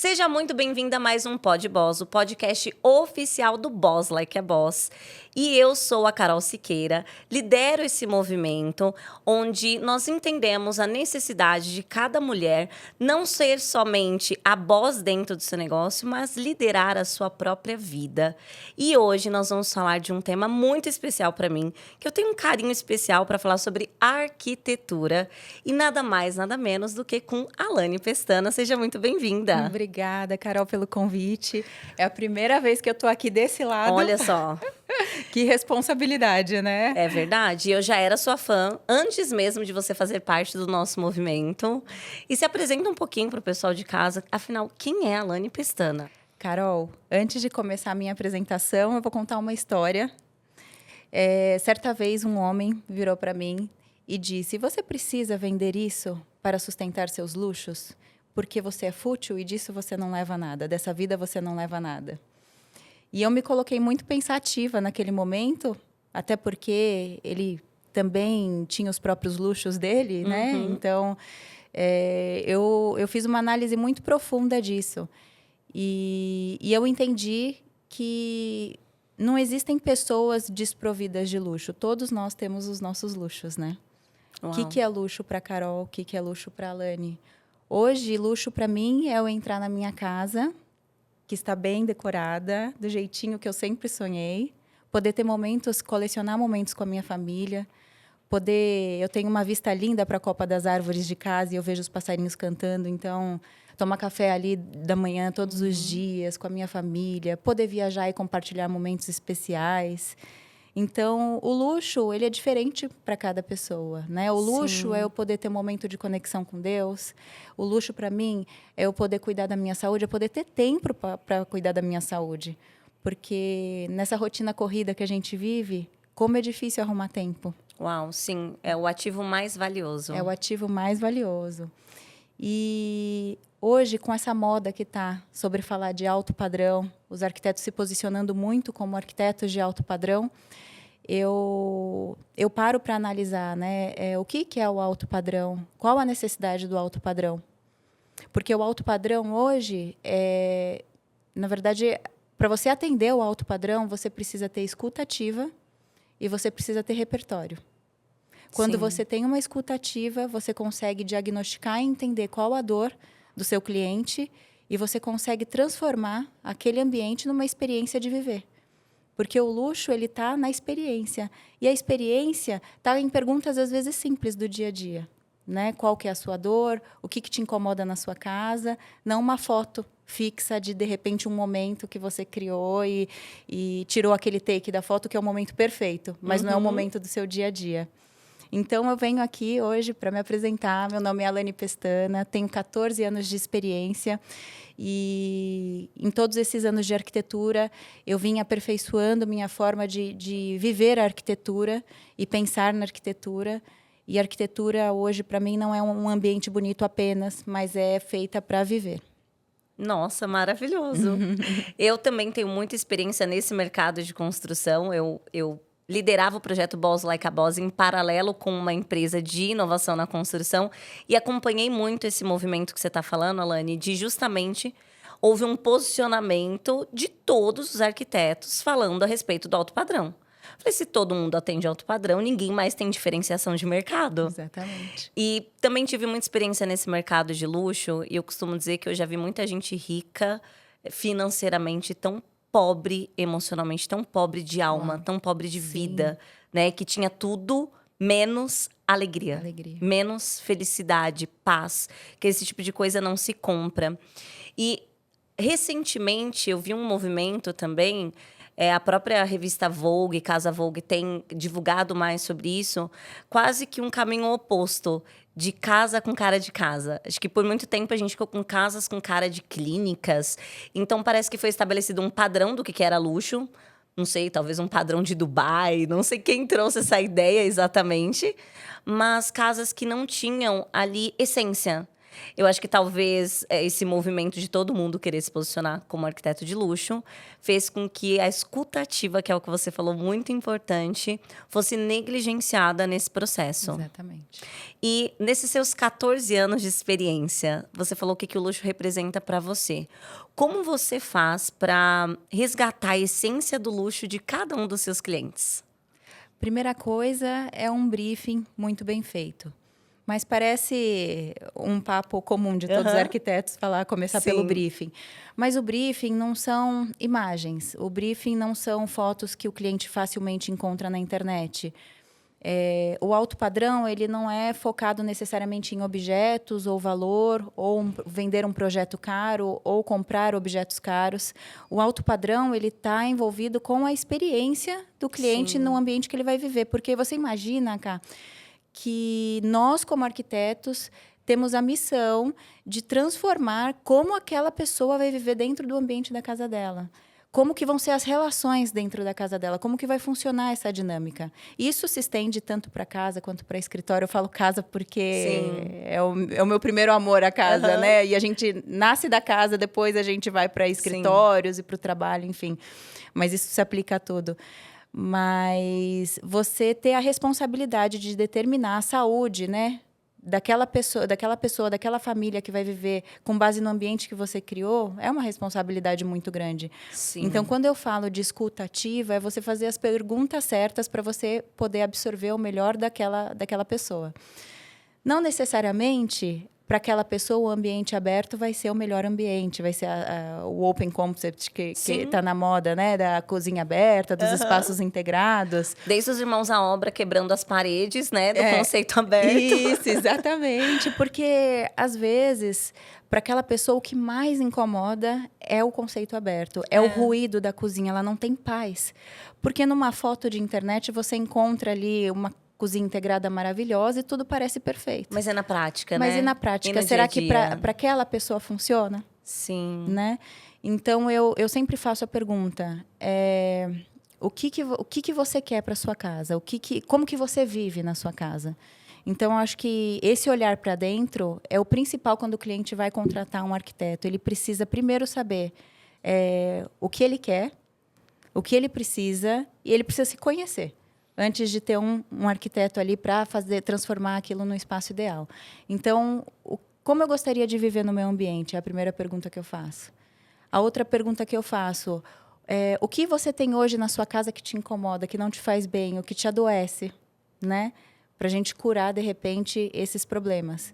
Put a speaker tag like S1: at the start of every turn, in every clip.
S1: Seja muito bem-vinda a mais um Pod Boss, o podcast oficial do Boss Like a Boss. E eu sou a Carol Siqueira, lidero esse movimento onde nós entendemos a necessidade de cada mulher não ser somente a boss dentro do seu negócio, mas liderar a sua própria vida. E hoje nós vamos falar de um tema muito especial para mim, que eu tenho um carinho especial para falar sobre arquitetura. E nada mais, nada menos do que com Alane Pestana. Seja muito bem-vinda.
S2: Obrigada, Carol, pelo convite. É a primeira vez que eu tô aqui desse lado.
S1: Olha só.
S2: Que responsabilidade, né?
S1: É verdade. Eu já era sua fã antes mesmo de você fazer parte do nosso movimento. E se apresenta um pouquinho para o pessoal de casa. Afinal, quem é a Alane Pestana?
S2: Carol, antes de começar a minha apresentação, eu vou contar uma história. Certa vez, um homem virou para mim e disse: "Você precisa vender isso para sustentar seus luxos? Porque você é fútil e disso você não leva nada. Dessa vida você não leva nada." E eu me coloquei muito pensativa naquele momento, até porque ele também tinha os próprios luxos dele, né? Então, eu fiz uma análise muito profunda disso. E eu entendi que não existem pessoas desprovidas de luxo. Todos nós temos os nossos luxos, né? O que é luxo para Carol? O que é luxo para Alane? Hoje, luxo para mim é eu entrar na minha casa, que está bem decorada, do jeitinho que eu sempre sonhei, poder ter momentos, colecionar momentos com a minha família, eu tenho uma vista linda para a copa das árvores de casa e eu vejo os passarinhos cantando, então tomar café ali da manhã todos os dias com a minha família, poder viajar e compartilhar momentos especiais. Então, o luxo, ele é diferente para cada pessoa, né? O luxo é eu poder ter um momento de conexão com Deus. O luxo, para mim, é eu poder cuidar da minha saúde, é poder ter tempo para cuidar da minha saúde. Porque nessa rotina corrida que a gente vive, como é difícil arrumar tempo.
S1: Uau, sim. É o ativo mais valioso.
S2: É o ativo mais valioso. E hoje, com essa moda que está sobre falar de alto padrão, os arquitetos se posicionando muito como arquitetos de alto padrão, eu paro para analisar, né? O que é o alto padrão? Qual a necessidade do alto padrão? Porque o alto padrão hoje, na verdade, para você atender o alto padrão, você precisa ter escuta ativa e você precisa ter repertório. Quando você tem uma escuta ativa, você consegue diagnosticar e entender qual a dor do seu cliente e você consegue transformar aquele ambiente numa experiência de viver. Porque o luxo, ele está na experiência. E a experiência está em perguntas, às vezes, simples do dia a dia. Né? Qual que é a sua dor? O que te incomoda na sua casa? Não uma foto fixa de repente, um momento que você criou e tirou aquele take da foto, que é o momento perfeito. Mas não é o momento do seu dia a dia. Então, eu venho aqui hoje para me apresentar. Meu nome é Alane Pestana, tenho 14 anos de experiência e em todos esses anos de arquitetura, eu vim aperfeiçoando minha forma de viver a arquitetura e pensar na arquitetura. E a arquitetura, hoje, para mim, não é um ambiente bonito apenas, mas é feita para viver.
S1: Nossa, maravilhoso. Eu também tenho muita experiência nesse mercado de construção. Eu liderava o projeto Boss Like a Boss em paralelo com uma empresa de inovação na construção e acompanhei muito esse movimento que você está falando, Alane, de justamente houve um posicionamento de todos os arquitetos falando a respeito do alto padrão. Falei, se todo mundo atende alto padrão, ninguém mais tem diferenciação de mercado.
S2: Exatamente.
S1: E também tive muita experiência nesse mercado de luxo e eu costumo dizer que eu já vi muita gente rica financeiramente, tão pobre emocionalmente, tão pobre de alma, tão pobre de vida, né? Que tinha tudo menos alegria, menos felicidade, paz, que esse tipo de coisa não se compra. E recentemente eu vi um movimento também, a própria revista Vogue, Casa Vogue, tem divulgado mais sobre isso, quase que um caminho oposto de casa com cara de casa. Acho que por muito tempo a gente ficou com casas com cara de clínicas. Então parece que foi estabelecido um padrão do que era luxo. Não sei, talvez um padrão de Dubai. Não sei quem trouxe essa ideia exatamente. Mas casas que não tinham ali essência. Eu acho que talvez esse movimento de todo mundo querer se posicionar como arquiteto de luxo fez com que a escuta ativa, que é o que você falou, muito importante, fosse negligenciada nesse processo.
S2: Exatamente.
S1: E nesses seus 14 anos de experiência, você falou o que o luxo representa para você. Como você faz para resgatar a essência do luxo de cada um dos seus clientes?
S2: Primeira coisa é um briefing muito bem feito. Mas parece um papo comum de todos os arquitetos começar pelo briefing. Mas o briefing não são imagens. O briefing não são fotos que o cliente facilmente encontra na internet. O alto padrão, ele não é focado necessariamente em objetos ou valor, ou vender um projeto caro, ou comprar objetos caros. O alto padrão, ele está envolvido com a experiência do cliente no ambiente que ele vai viver. Porque você imagina, Cá, que nós, como arquitetos, temos a missão de transformar como aquela pessoa vai viver dentro do ambiente da casa dela. Como que vão ser as relações dentro da casa dela, como que vai funcionar essa dinâmica. Isso se estende tanto para casa quanto para escritório. Eu falo casa porque é o meu primeiro amor a casa, né? E a gente nasce da casa, depois a gente vai para escritórios e para o trabalho, enfim. Mas isso se aplica a tudo. Mas você ter a responsabilidade de determinar a saúde, né, daquela pessoa, daquela família que vai viver com base no ambiente que você criou, é uma responsabilidade muito grande.
S1: Sim.
S2: Então, quando eu falo de escuta ativa, é você fazer as perguntas certas para você poder absorver o melhor daquela pessoa. Não necessariamente, para aquela pessoa, o ambiente aberto vai ser o melhor ambiente, vai ser o open concept que está na moda, né? Da cozinha aberta, dos espaços integrados.
S1: Desde os Irmãos à Obra quebrando as paredes, né? Do conceito aberto.
S2: Isso, exatamente. Porque, às vezes, para aquela pessoa, o que mais incomoda é o conceito aberto. É o ruído da cozinha, ela não tem paz. Porque numa foto de internet, você encontra ali uma cozinha integrada maravilhosa e tudo parece perfeito.
S1: Mas é na prática, né?
S2: Mas e na prática?
S1: E no
S2: será
S1: dia a
S2: que
S1: dia?
S2: para aquela pessoa funciona?
S1: Sim.
S2: Né? Então, eu sempre faço a pergunta: o que você quer para sua casa? Como que você vive na sua casa? Então, eu acho que esse olhar para dentro é o principal quando o cliente vai contratar um arquiteto. Ele precisa primeiro saber o que ele quer, o que ele precisa, e ele precisa se conhecer antes de ter um arquiteto ali para transformar aquilo no espaço ideal. Então, como eu gostaria de viver no meu ambiente? É a primeira pergunta que eu faço. A outra pergunta que eu faço o que você tem hoje na sua casa que te incomoda, que não te faz bem, o que te adoece, né? Para a gente curar, de repente, esses problemas.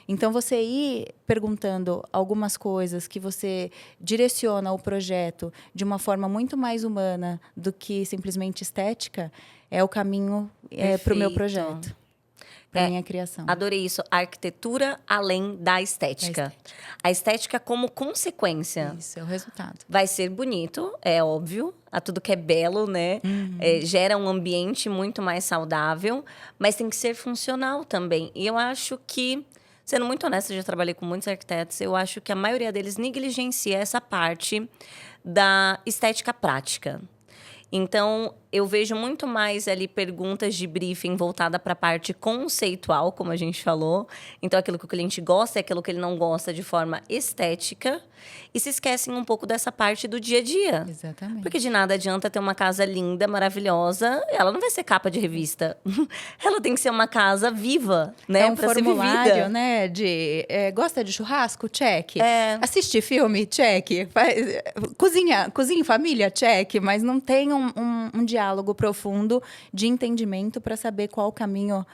S2: Então, você ir perguntando algumas coisas que você direciona o projeto de uma forma muito mais humana do que simplesmente estética, é o caminho para o meu projeto, para a minha criação.
S1: Adorei isso. A arquitetura além da estética. A estética como consequência.
S2: Isso, é o resultado.
S1: Vai ser bonito, é óbvio. A tudo que é belo, né? Gera um ambiente muito mais saudável, mas tem que ser funcional também. E eu acho que, sendo muito honesta, já trabalhei com muitos arquitetos, eu acho que a maioria deles negligencia essa parte da estética prática. Então, eu vejo muito mais ali perguntas de briefing voltada para a parte conceitual, como a gente falou. Então, aquilo que o cliente gosta, é aquilo que ele não gosta de forma estética. E se esquecem um pouco dessa parte do dia a dia.
S2: Exatamente.
S1: Porque de nada adianta ter uma casa linda, maravilhosa. Ela não vai ser capa de revista. Ela tem que ser uma casa viva, né?
S2: É um
S1: pra
S2: formulário,
S1: ser vivida.
S2: Né? Gosta de churrasco? Check. Assiste filme? Check. Cozinha em família? Check. Mas não tem um diálogo profundo de entendimento para saber qual caminho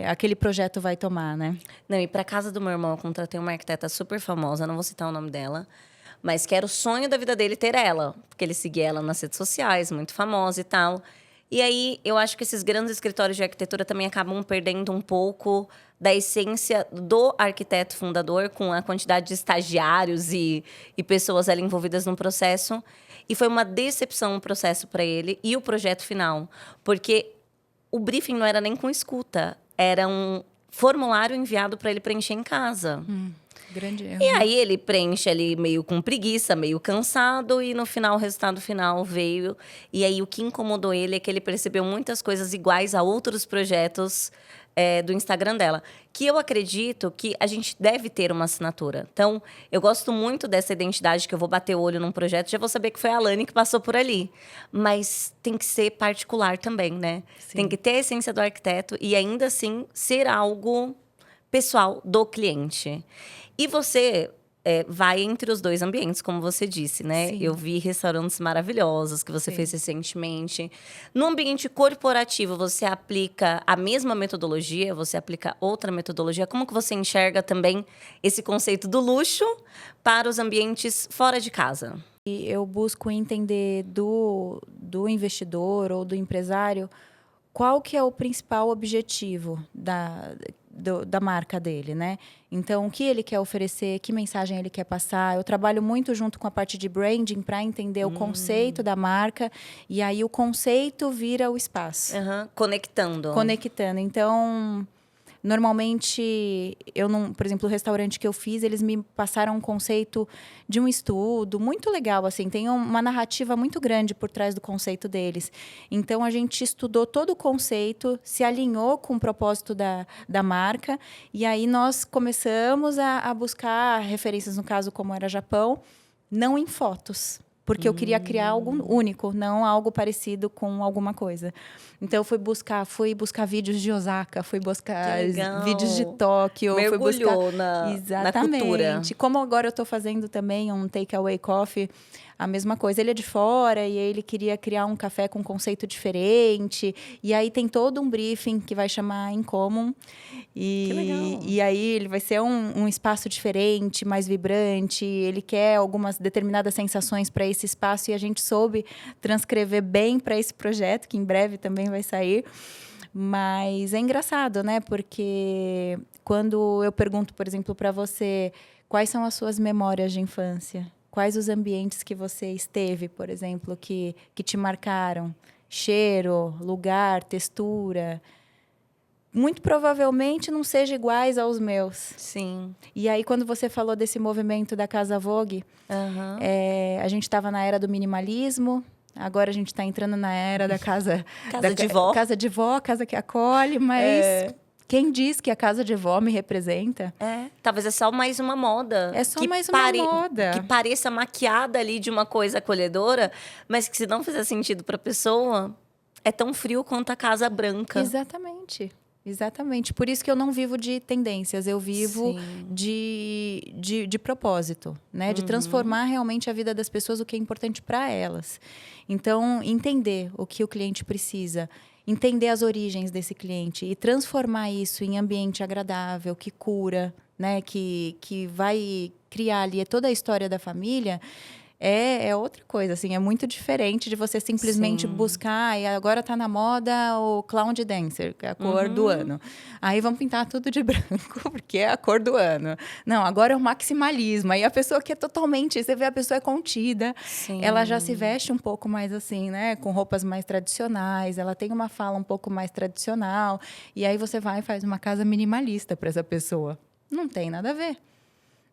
S2: aquele projeto vai tomar, né?
S1: Não, e para casa do meu irmão, eu contratei uma arquiteta super famosa, não vou citar o nome dela, mas que era o sonho da vida dele ter ela, porque ele seguia ela nas redes sociais, muito famosa e tal. E aí, eu acho que esses grandes escritórios de arquitetura também acabam perdendo um pouco da essência do arquiteto fundador, com a quantidade de estagiários e pessoas ali envolvidas no processo. E foi uma decepção o processo para ele e o projeto final, porque o briefing não era nem com escuta, era um formulário enviado para ele preencher em casa.
S2: Grande erro.
S1: E aí ele preenche ali meio com preguiça, meio cansado, e no final, o resultado final veio. E aí o que incomodou ele é que ele percebeu muitas coisas iguais a outros projetos do Instagram dela, que eu acredito que a gente deve ter uma assinatura. Então, eu gosto muito dessa identidade que eu vou bater o olho num projeto, já vou saber que foi a Alane que passou por ali. Mas tem que ser particular também, né?
S2: Sim.
S1: Tem que ter a essência do arquiteto e ainda assim ser algo pessoal do cliente. E você vai entre os dois ambientes, como você disse, né?
S2: Sim.
S1: Eu vi restaurantes maravilhosos que você
S2: Sim.
S1: fez recentemente. No ambiente corporativo, você aplica a mesma metodologia? Você aplica outra metodologia? Como que você enxerga também esse conceito do luxo para os ambientes fora de casa?
S2: E eu busco entender do investidor ou do empresário qual que é o principal objetivo da marca dele, né? Então, o que ele quer oferecer, que mensagem ele quer passar. Eu trabalho muito junto com a parte de branding para entender o conceito da marca. E aí, o conceito vira o espaço.
S1: Conectando.
S2: Conectando. Então, normalmente, eu não, por exemplo, o restaurante que eu fiz, eles me passaram um conceito de um estudo muito legal, assim, tem uma narrativa muito grande por trás do conceito deles. Então, a gente estudou todo o conceito, se alinhou com o propósito da marca, e aí nós começamos a buscar referências, no caso, como era Japão, não em fotos. Porque eu queria criar algo único, não algo parecido com alguma coisa. Então, fui buscar vídeos de Osaka, fui buscar vídeos de Tóquio.
S1: Mergulhou na cultura.
S2: Como agora eu estou fazendo também um takeaway coffee, a mesma coisa. Ele é de fora e ele queria criar um café com um conceito diferente. E aí tem todo um briefing que vai chamar In Common.
S1: Que legal.
S2: E aí ele vai ser um espaço diferente, mais vibrante. Ele quer algumas determinadas sensações para esse espaço e a gente soube transcrever bem para esse projeto, que em breve também vai sair. Mas é engraçado, né? Porque quando eu pergunto, por exemplo, para você, quais são as suas memórias de infância? Quais os ambientes que você esteve, por exemplo, que te marcaram? Cheiro, lugar, textura. Muito provavelmente não sejam iguais aos meus.
S1: Sim.
S2: E aí, quando você falou desse movimento da Casa Vogue, a gente estava na era do minimalismo, agora a gente está entrando na era da casa...
S1: Casa de vó.
S2: Casa de vó, casa que acolhe, mas... Quem diz que a casa de vó me representa?
S1: Talvez é só mais uma moda.
S2: É só mais uma moda.
S1: Que pareça maquiada ali de uma coisa acolhedora, mas que se não fizer sentido para a pessoa, é tão frio quanto a casa branca.
S2: Exatamente. Exatamente. Por isso que eu não vivo de tendências, eu vivo de propósito, né? De transformar realmente a vida das pessoas, o que é importante para elas. Então, entender o que o cliente precisa, entender as origens desse cliente e transformar isso em ambiente agradável, que cura, né? Que vai criar ali toda a história da família. É outra coisa, assim, é muito diferente de você simplesmente buscar, e agora tá na moda o Cloud Dancer, que é a cor do ano. Aí vamos pintar tudo de branco, porque é a cor do ano. Não, agora é o maximalismo. Aí a pessoa que é totalmente, você vê a pessoa é contida, ela já se veste um pouco mais assim, né, com roupas mais tradicionais, ela tem uma fala um pouco mais tradicional, e aí você vai e faz uma casa minimalista para essa pessoa. Não tem nada a ver.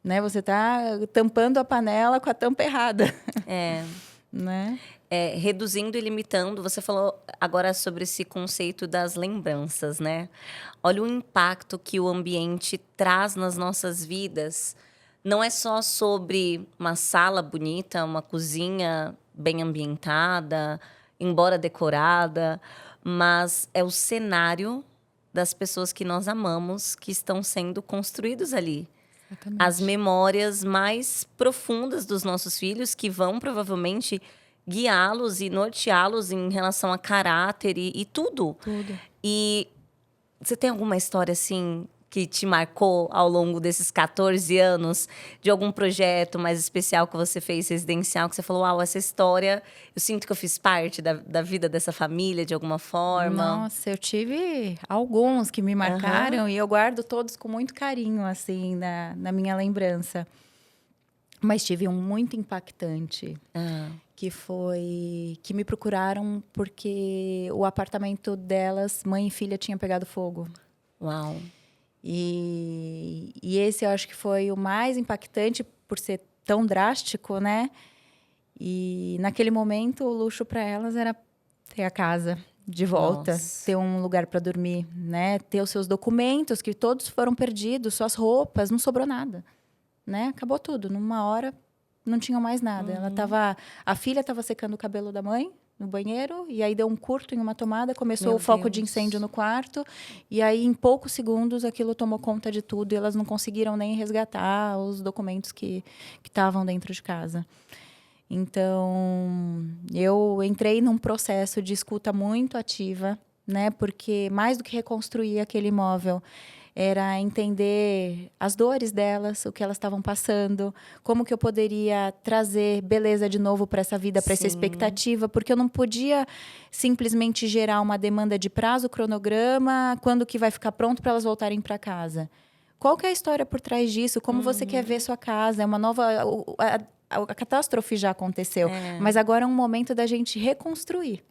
S2: Né? Você está tampando a panela com a tampa errada. Né?
S1: Reduzindo e limitando. Você falou agora sobre esse conceito das lembranças, né? Olha o impacto que o ambiente traz nas nossas vidas. Não é só sobre uma sala bonita, uma cozinha bem ambientada, embora decorada, mas é o cenário das pessoas que nós amamos que estão sendo construídos ali.
S2: Exatamente.
S1: As memórias mais profundas dos nossos filhos, que vão provavelmente guiá-los e norteá-los em relação a caráter e tudo. E você tem alguma história assim que te marcou ao longo desses 14 anos, de algum projeto mais especial que você fez residencial, que você falou, uau, essa história, eu sinto que eu fiz parte da vida dessa família de alguma forma?
S2: Nossa, eu tive alguns que me marcaram e eu guardo todos com muito carinho, assim, na minha lembrança. Mas tive um muito impactante, que foi que me procuraram porque o apartamento delas, mãe e filha, tinha pegado fogo.
S1: Uau!
S2: E esse eu acho que foi o mais impactante por ser tão drástico, né? E naquele momento o luxo para elas era ter a casa. de volta,
S1: Nossa.
S2: ter um lugar para dormir, né? Ter os seus documentos, que todos foram perdidos, suas roupas, não sobrou nada, né? Acabou tudo. Numa hora, não tinha mais nada. A filha estava secando o cabelo da mãe no banheiro, e aí deu um curto em uma tomada, começou
S1: Meu
S2: o foco de
S1: Deus.
S2: incêndio no quarto, e aí, em poucos segundos, aquilo tomou conta de tudo, e elas não conseguiram nem resgatar os documentos que estavam dentro de casa. Então, eu entrei num processo de escuta muito ativa, né? Porque mais do que reconstruir aquele imóvel, era entender as dores delas, o que elas estavam passando, como que eu poderia trazer beleza de novo para essa vida, para essa
S1: Sim.
S2: expectativa, porque eu não podia simplesmente gerar uma demanda de prazo, cronograma, quando que vai ficar pronto para elas voltarem para casa. Qual que é a história por trás disso? Como você quer ver sua casa? É uma nova... A catástrofe já aconteceu, mas agora é um momento da gente reconstruir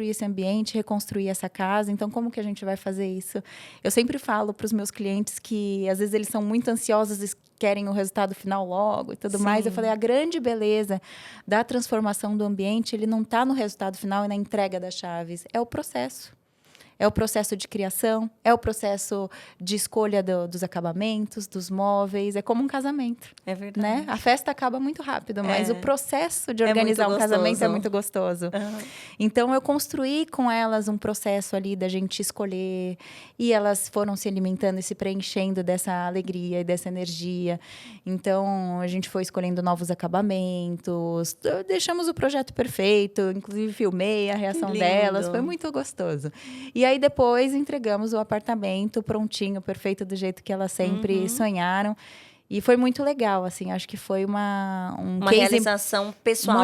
S2: esse ambiente, reconstruir essa casa. Então, como que a gente vai fazer isso? Eu sempre falo para os meus clientes que, às vezes, eles são muito ansiosos e querem o resultado final logo e tudo mais. Eu falei, a grande beleza da transformação do ambiente, ele não está no resultado final e na entrega das chaves. É o processo. É o processo de criação, é o processo de escolha dos acabamentos, dos móveis. É como um casamento.
S1: É verdade.
S2: Né? A festa acaba muito rápido, mas o processo de organizar um casamento é muito gostoso. Então, eu construí com elas um processo ali da gente escolher, e elas foram se alimentando e se preenchendo dessa alegria e dessa energia. Então, a gente foi escolhendo novos acabamentos, deixamos o projeto perfeito, inclusive filmei a reação delas, foi muito gostoso. E aí, depois, entregamos o apartamento prontinho, perfeito, do jeito que elas sempre sonharam. E foi muito legal, assim, acho que foi uma case
S1: realização pessoal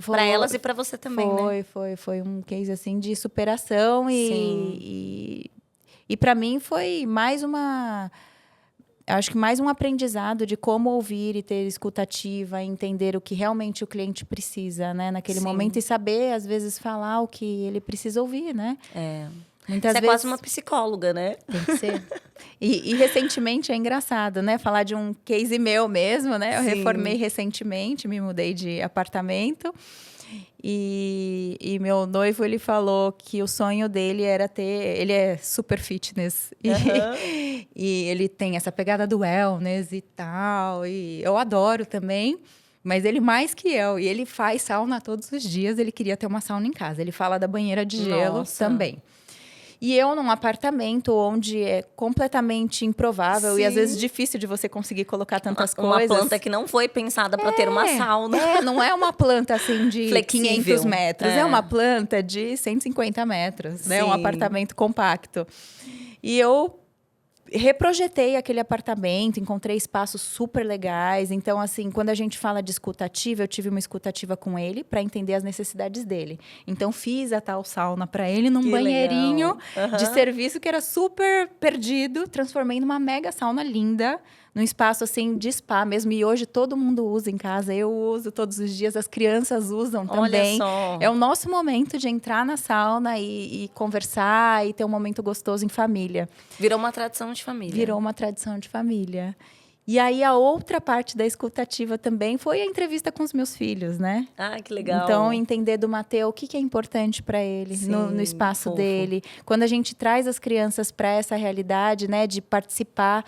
S1: para elas e para você também, né?
S2: Foi um case, assim, de superação. E para mim foi acho que mais um aprendizado de como ouvir e ter escutativa, entender o que realmente o cliente precisa, né? Naquele momento, e saber, às vezes, falar o que ele precisa ouvir, né? Muitas
S1: Você
S2: vezes...
S1: é quase uma psicóloga, né?
S2: Tem que ser. E recentemente é engraçado, né? Falar de um case meu mesmo, né? Eu reformei recentemente, me mudei de apartamento. E meu noivo, ele falou que o sonho dele era ter... Ele é super fitness. E ele tem essa pegada do wellness e tal. E eu adoro também. Mas ele mais que eu. E ele faz sauna todos os dias. Ele queria ter uma sauna em casa. Ele fala da banheira de gelo também. E eu num apartamento onde é completamente improvável e às vezes difícil de você conseguir colocar tantas coisas.
S1: Uma planta que não foi pensada para ter uma sauna.
S2: Não é uma planta assim de
S1: flexível.
S2: 500 metros. É uma planta de 150 metros, né? Um apartamento compacto. E eu reprojetei aquele apartamento, encontrei espaços super legais. Então, assim, quando a gente fala de escutativa, eu tive uma escutativa com ele para entender as necessidades dele. Então, fiz a tal sauna para ele num banheirinho de serviço que era super perdido. Transformei numa mega sauna linda, num espaço, assim, de spa mesmo. E hoje todo mundo usa em casa. Eu uso todos os dias, as crianças usam também.
S1: Olha só.
S2: É o nosso momento de entrar na sauna e conversar e ter um momento gostoso em família.
S1: Virou uma tradição de família.
S2: Virou uma tradição de família. E aí, a outra parte da escutativa também foi a entrevista com os meus filhos, né?
S1: Ah, que legal.
S2: Então, entender do Mateu o que é importante para ele no espaço dele. Quando a gente traz as crianças para essa realidade, né? De participar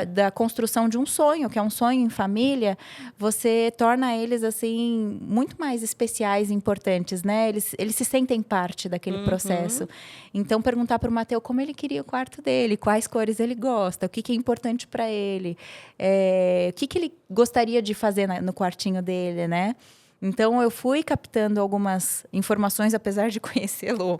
S2: da construção de um sonho, que é um sonho em família, você torna eles, assim, muito mais especiais e importantes, né? Eles se sentem parte daquele processo. Então, perguntar para o Mateu como ele queria o quarto dele, quais cores ele gosta, o que é importante para ele. O que ele gostaria de fazer no quartinho dele, né? Então, eu fui captando algumas informações, apesar de conhecê-lo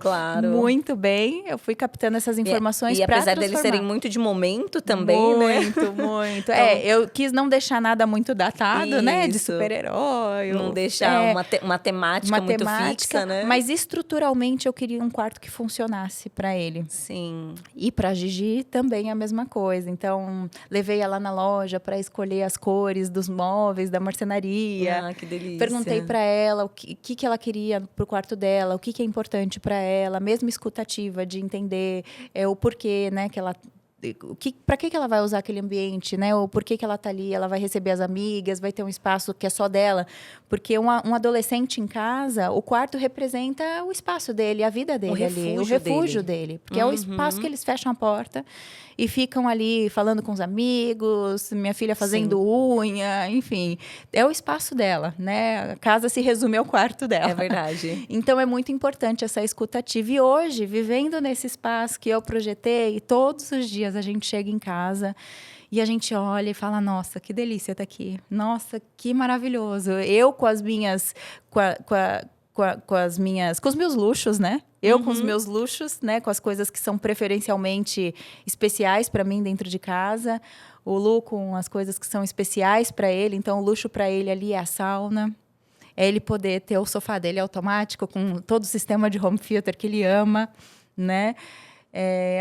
S2: muito bem. Eu fui captando essas informações para transformar.
S1: E apesar deles serem muito de momento também,
S2: muito, né? Muito. Então, eu quis não deixar nada muito datado, né? De super-herói.
S1: Não deixar uma temática muito fixa, né?
S2: Mas, estruturalmente, eu queria um quarto que funcionasse para ele.
S1: Sim.
S2: E para a Gigi também a mesma coisa. Então, levei ela na loja para escolher as cores dos móveis, da marcenaria.
S1: Ah, que delícia.
S2: Perguntei para ela o que ela queria pro quarto dela, o que é importante para ela, mesmo escutativa, de entender o porquê, né, que ela Para que ela vai usar aquele ambiente, né? Ou por que ela tá ali? Ela vai receber as amigas, vai ter um espaço que é só dela. Porque um adolescente em casa, o quarto representa o espaço dele, a vida dele ali, o refúgio dele. Porque é o espaço que eles fecham a porta e ficam ali falando com os amigos, minha filha fazendo unha, enfim. É o espaço dela, né? A casa se resume ao quarto dela.
S1: É verdade.
S2: Então, é muito importante essa escutativa. E hoje, vivendo nesse espaço que eu projetei, todos os dias a gente chega em casa e a gente olha e fala, nossa, que delícia estar aqui. Nossa, que maravilhoso. Eu com as minhas... com os meus luxos, né? Eu com os meus luxos, né? Com as coisas que são preferencialmente especiais para mim dentro de casa. O Lu com as coisas que são especiais para ele. Então, o luxo para ele ali é a sauna. É ele poder ter o sofá dele automático, com todo o sistema de home theater que ele ama, né?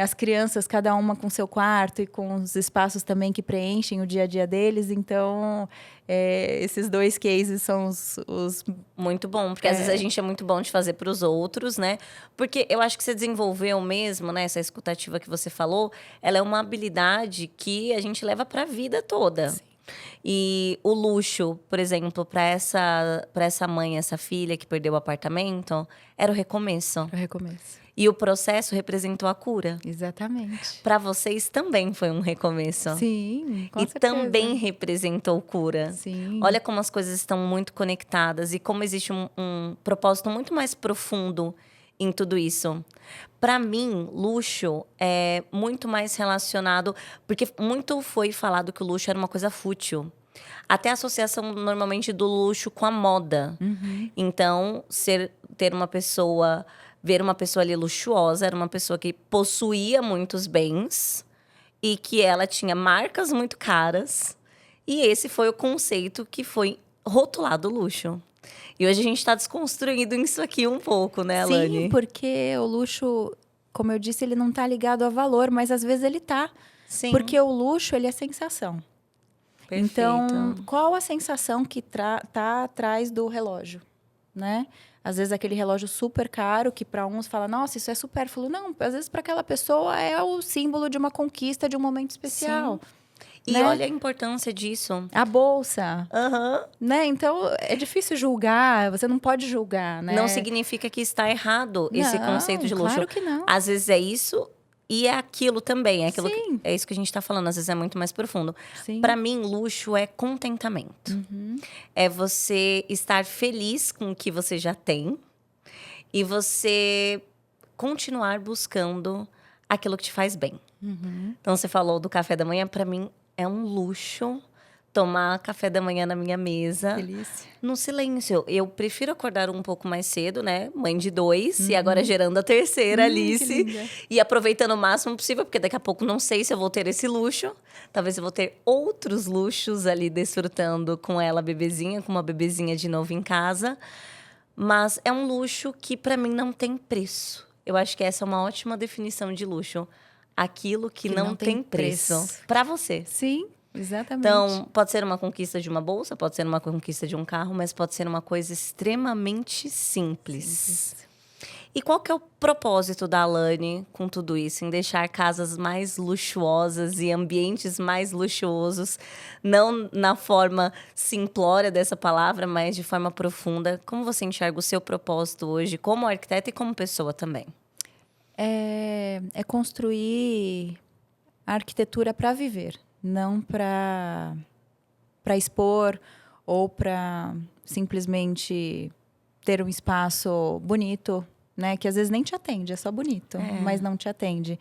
S2: As crianças, cada uma com seu quarto e com os espaços também que preenchem o dia a dia deles. Então, esses dois cases são os...
S1: Muito bom, porque às vezes a gente é muito bom de fazer para os outros, né? Porque eu acho que você desenvolveu mesmo, né? Essa escutativa que você falou, ela é uma habilidade que a gente leva para a vida toda. Sim. E o luxo, por exemplo, para essa mãe, essa filha que perdeu o apartamento, era o recomeço.
S2: O recomeço.
S1: E o processo representou a cura.
S2: Exatamente.
S1: Para vocês também foi um recomeço.
S2: Sim, com certeza.
S1: Também representou cura.
S2: Sim.
S1: Olha como as coisas estão muito conectadas e como existe um propósito muito mais profundo em tudo isso. Para mim, luxo é muito mais relacionado... Porque muito foi falado que o luxo era uma coisa fútil. Até a associação, normalmente, do luxo com a moda. Então, ter uma pessoa... Ver uma pessoa ali luxuosa, era uma pessoa que possuía muitos bens e que ela tinha marcas muito caras. E esse foi o conceito que foi rotulado luxo. E hoje a gente está desconstruindo isso aqui um pouco, né, Alane?
S2: Sim, porque o luxo, como eu disse, ele não está ligado a valor, mas às vezes ele está.
S1: Sim.
S2: Porque o luxo, ele é sensação.
S1: Perfeito.
S2: Então, qual a sensação que tá atrás do relógio, né? Às vezes aquele relógio super caro, que para uns fala, nossa, isso é supérfluo. Não, às vezes para aquela pessoa é o símbolo de uma conquista, de um momento especial.
S1: Sim. E
S2: né?
S1: olha a importância disso.
S2: A bolsa.
S1: Uhum.
S2: Né? Então, é difícil julgar, você não pode julgar, né?
S1: Não significa que está errado esse conceito de luxo.
S2: Claro que não.
S1: Às vezes é isso e é aquilo também.
S2: Sim.
S1: É isso que a gente está falando, às vezes é muito mais profundo.
S2: Sim.
S1: Para mim, luxo é contentamento. É você estar feliz com o que você já tem e você continuar buscando aquilo que te faz bem. Então, você falou do café da manhã. Para mim, é um luxo tomar café da manhã na minha mesa.
S2: Delícia.
S1: No silêncio. Eu prefiro acordar um pouco mais cedo, né? Mãe de 2 e agora gerando a terceira, Alice. E aproveitando o máximo possível, porque daqui a pouco não sei se eu vou ter esse luxo. Talvez eu vou ter outros luxos ali desfrutando com ela, bebezinha, com uma bebezinha de novo em casa. Mas é um luxo que para mim não tem preço. Eu acho que essa é uma ótima definição de luxo. Aquilo que não tem preço. Para você.
S2: Sim, exatamente.
S1: Então, pode ser uma conquista de uma bolsa, pode ser uma conquista de um carro, mas pode ser uma coisa extremamente simples. E qual que é o propósito da Alane com tudo isso? Em deixar casas mais luxuosas e ambientes mais luxuosos, não na forma simplória dessa palavra, mas de forma profunda. Como você enxerga o seu propósito hoje, como arquiteta e como pessoa também?
S2: É construir a arquitetura para viver, não para expor ou para simplesmente ter um espaço bonito, né? Que às vezes nem te atende, é só bonito, mas não te atende.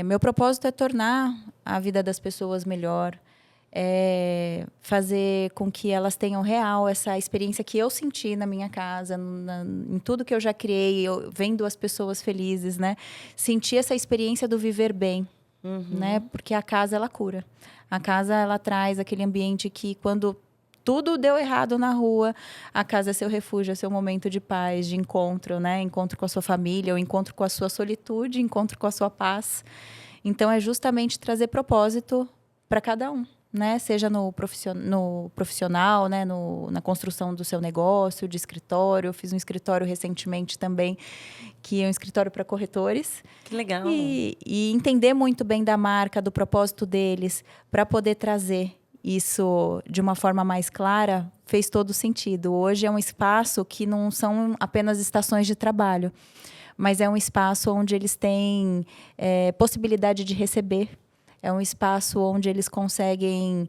S2: Meu propósito é tornar a vida das pessoas melhor, fazer com que elas tenham real essa experiência que eu senti na minha casa, em tudo que eu já criei, vendo as pessoas felizes, né? Sentir essa experiência do viver bem, né? Porque a casa, ela cura. A casa, ela traz aquele ambiente que, quando tudo deu errado na rua, a casa é seu refúgio, é seu momento de paz, de encontro, né? Encontro com a sua família, ou encontro com a sua solitude, encontro com a sua paz. Então, é justamente trazer propósito para cada um. né? Seja no profissional, né? Na construção do seu negócio, de escritório. Eu fiz um escritório recentemente também, que é um escritório para corretores.
S1: Que legal.
S2: E entender muito bem da marca, do propósito deles, para poder trazer isso de uma forma mais clara, fez todo sentido. Hoje é um espaço que não são apenas estações de trabalho, mas é um espaço onde eles têm possibilidade de receber. É um espaço onde eles conseguem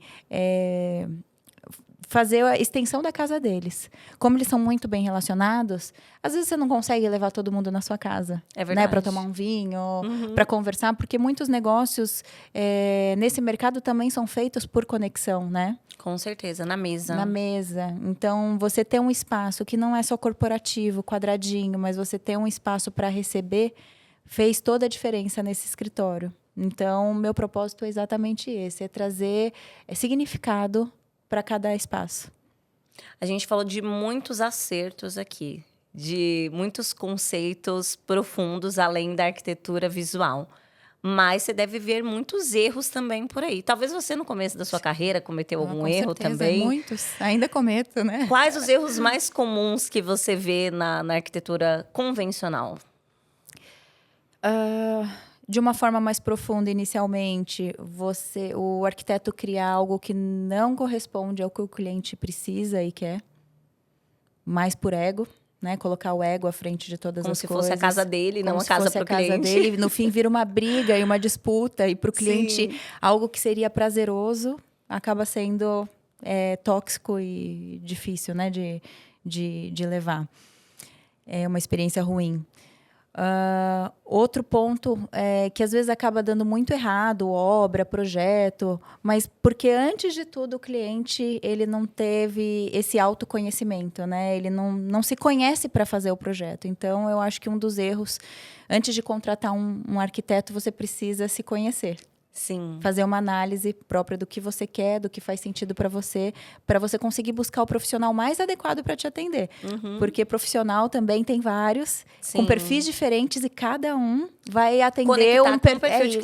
S2: fazer a extensão da casa deles. Como eles são muito bem relacionados, às vezes você não consegue levar todo mundo na sua casa.
S1: É verdade.
S2: Né, para tomar um vinho, para conversar, porque muitos negócios nesse mercado também são feitos por conexão, né?
S1: Com certeza, na mesa.
S2: Na mesa. Então, você ter um espaço que não é só corporativo, quadradinho, mas você ter um espaço para receber, fez toda a diferença nesse escritório. Então, meu propósito é exatamente esse, é trazer significado para cada espaço.
S1: A gente falou de muitos acertos aqui, de muitos conceitos profundos além da arquitetura visual. Mas você deve ver muitos erros também por aí. Talvez você, no começo da sua carreira, cometeu algum erro também.
S2: Muitos. Ainda cometo, né?
S1: Quais os erros mais comuns que você vê na arquitetura convencional?
S2: De uma forma mais profunda, inicialmente, o arquiteto cria algo que não corresponde ao que o cliente precisa e quer, mais por ego, né? Colocar o ego à frente de todas
S1: Como
S2: as
S1: se
S2: coisas.
S1: fosse a casa dele, não a casa para o cliente.
S2: Dele. No fim, vira uma briga e uma disputa. E para o cliente,
S1: Sim.
S2: algo que seria prazeroso acaba sendo tóxico e difícil, né? De levar. É uma experiência ruim. Outro ponto é que às vezes acaba dando muito errado, obra, projeto, mas porque antes de tudo o cliente ele não teve esse autoconhecimento, né? Ele não se conhece para fazer o projeto. Então, eu acho que um dos erros, antes de contratar um arquiteto, você precisa se conhecer.
S1: Sim.
S2: Fazer uma análise própria do que você quer, do que faz sentido para você conseguir buscar o profissional mais adequado para te atender. Porque profissional também tem vários, com perfis diferentes, e cada um vai atender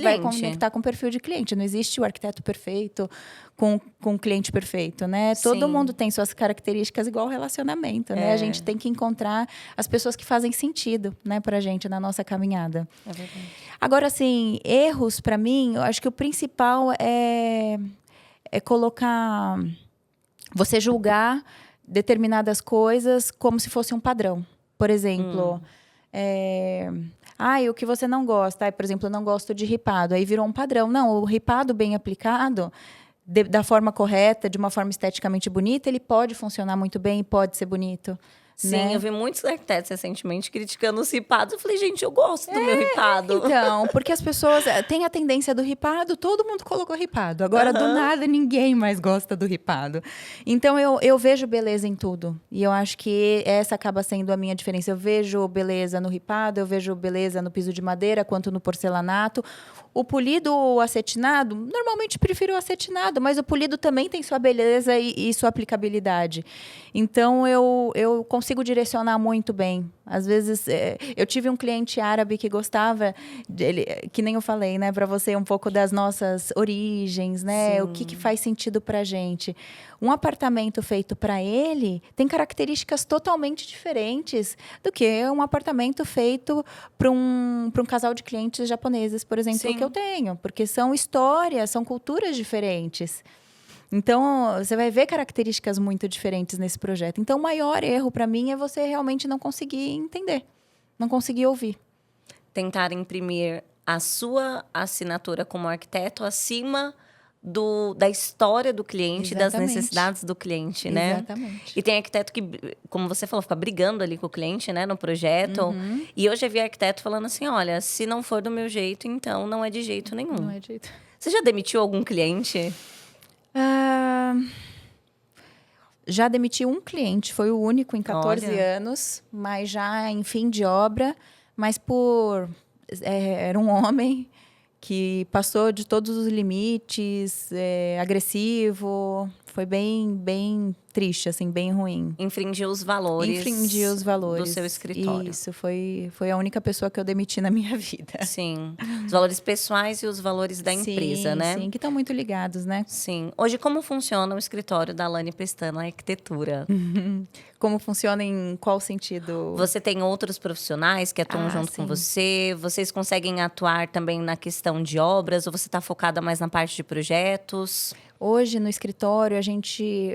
S2: vai conectar com o perfil de cliente. Não existe o arquiteto perfeito com o cliente perfeito, né? Todo mundo tem suas características, igual relacionamento, né? A gente tem que encontrar as pessoas que fazem sentido, né, pra gente, na nossa caminhada.
S1: É verdade.
S2: Agora, assim, erros, para mim, eu acho que o principal é colocar... Você julgar determinadas coisas como se fosse um padrão. Por exemplo, o que você não gosta? Por exemplo, eu não gosto de ripado. Aí virou um padrão. Não, o ripado bem aplicado, da forma correta, de uma forma esteticamente bonita, ele pode funcionar muito bem e pode ser bonito.
S1: Sim,
S2: né?
S1: Eu vi muitos arquitetos recentemente criticando os ripados. Eu falei, gente, eu gosto do meu ripado.
S2: Então, porque as pessoas têm a tendência do ripado, todo mundo colocou ripado. Agora, do nada, ninguém mais gosta do ripado. Então, eu vejo beleza em tudo. E eu acho que essa acaba sendo a minha diferença. Eu vejo beleza no ripado, eu vejo beleza no piso de madeira, quanto no porcelanato. O polido ou acetinado, normalmente prefiro o acetinado, mas o polido também tem sua beleza e sua aplicabilidade. Então, eu consigo direcionar muito bem. Às vezes, eu tive um cliente árabe que gostava, que nem eu falei, né, para você, um pouco das nossas origens, né? Sim. O que faz sentido para a gente. Um apartamento feito para ele tem características totalmente diferentes do que um apartamento feito para um casal de clientes japoneses, por exemplo, Sim. que eu tenho. Porque são histórias, são culturas diferentes. Então, você vai ver características muito diferentes nesse projeto. Então, o maior erro para mim é você realmente não conseguir entender, não conseguir ouvir.
S1: Tentar imprimir a sua assinatura como arquiteto acima da história do cliente, Exatamente. Das necessidades do cliente, né?
S2: Exatamente.
S1: E tem arquiteto que, como você falou, fica brigando ali com o cliente, né, no projeto. E hoje eu vi arquiteto falando assim, olha, se não for do meu jeito, então não é de jeito nenhum.
S2: Não é de jeito.
S1: Você já demitiu algum cliente?
S2: Já demiti um cliente, foi o único em 14 anos, mas já em fim de obra, mas era um homem que passou de todos os limites, agressivo, foi bem triste, assim, bem ruim.
S1: Infringiu os valores.
S2: Infringiu os valores.
S1: Do seu escritório.
S2: Isso, foi a única pessoa que eu demiti na minha vida.
S1: Sim. Os valores pessoais e os valores da empresa, né?
S2: Sim, que estão muito ligados, né?
S1: Sim. Hoje, como funciona o escritório da Alane Pestana Arquitetura?
S2: Como funciona em qual sentido?
S1: Você tem outros profissionais que atuam junto com você? Vocês conseguem atuar também na questão de obras? Ou você está focada mais na parte de projetos?
S2: Hoje, no escritório,